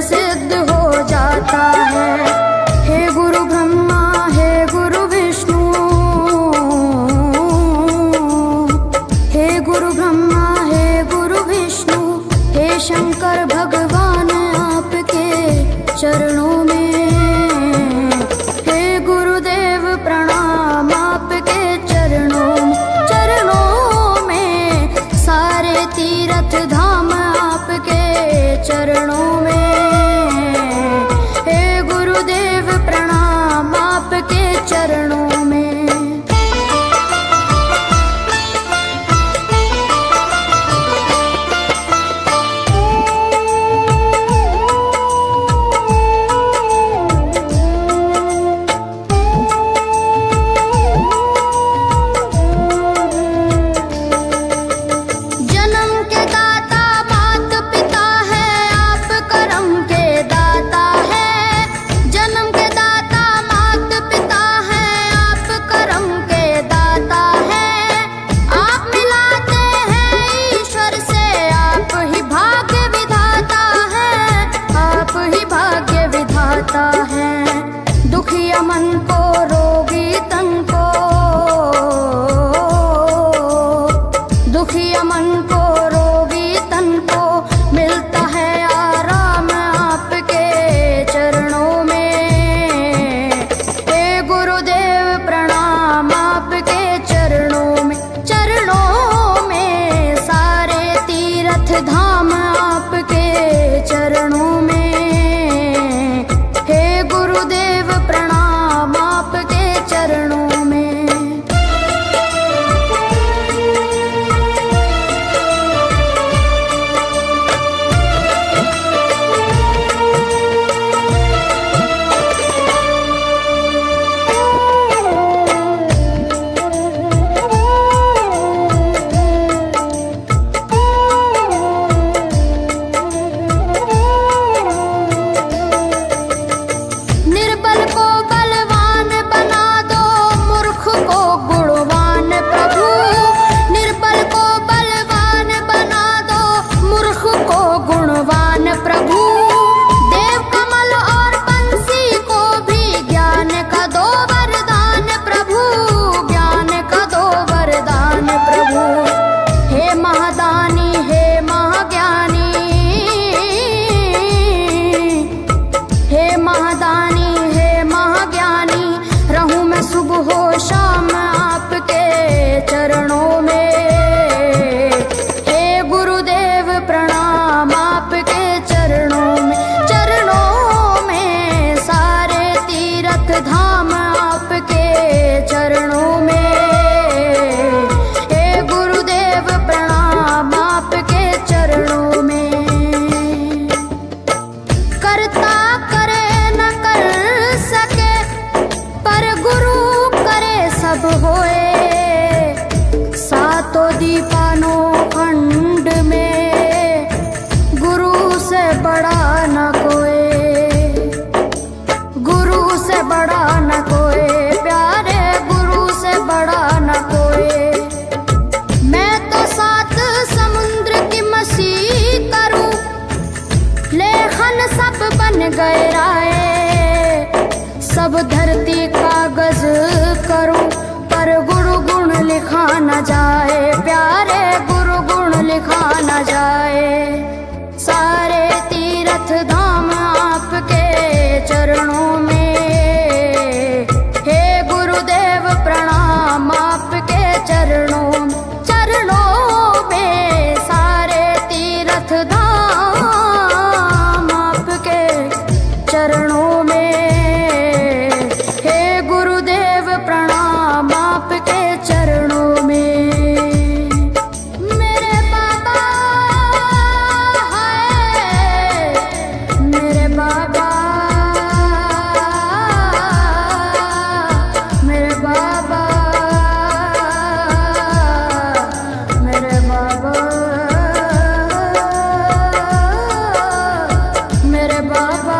सिद्ध हो जाता है। हे गुरु ब्रह्मा, हे गुरु विष्णु, हे गुरु ब्रह्मा, हे गुरु विष्णु, हे शंकर भगवान आपके चरणों में। हे गुरुदेव प्रणाम आपके चरणों में, सारे तीर्थ धाम आपके चरणों में। हे गुरुदेव प्रणाम आपके चरणों में। दुखिया मन को, रोगी तन को, दुखिया मन को, रोगी तन को मिलता है आराम आपके चरणों में। हे गुरुदेव प्रणाम आपके चरणों में, सारे तीर्थ धाम आपके चरणों में। गुरुदेव प्रणाम आपके चरणों में। निर्बल को बलवान बना दो, मूर्ख को गुणवान प्रभु। निर्बल को बलवान बना दो, मूर्ख को गुणवान प्रभु। देव कमल और बंसी को भी ज्ञान का दो वरदान प्रभु, ज्ञान का दो वरदान प्रभु। हे महादानी, हे महाज्ञानी, हे महादानी, रहूं मैं सुबह हो शाम आपके चरणों में। हे गुरुदेव प्रणाम आपके चरणों में, सारे तीर्थ धाम आपके चरणों में। हे गुरुदेव प्रणाम आपके चरणों में। करता करे न कर सके, पर गुरु करे सब होए। सातों दीपानों खंड में गुरु से बड़ा न कोई, गुरु से बड़ा न कोई, प्यारे गुरु से बड़ा न कोई। मैं तो सात समुद्र की मसी करूं, लेखन सब बन गए राय। सब धरती कागज करूं, पर गुरु गुण लिखा न जाए, प्यारे गुरु गुण लिखा न जाए। सारे तीर्थ धाम आपके चरणों में। हे गुरुदेव प्रणाम आपके चरणों में, सारे तीर्थ धाम आपके चरणों में। प्रणाम आपके चरणों में। मेरे बाबा है, मेरे बाबा, मेरे बाबा, मेरे बाबा, मेरे बाबा।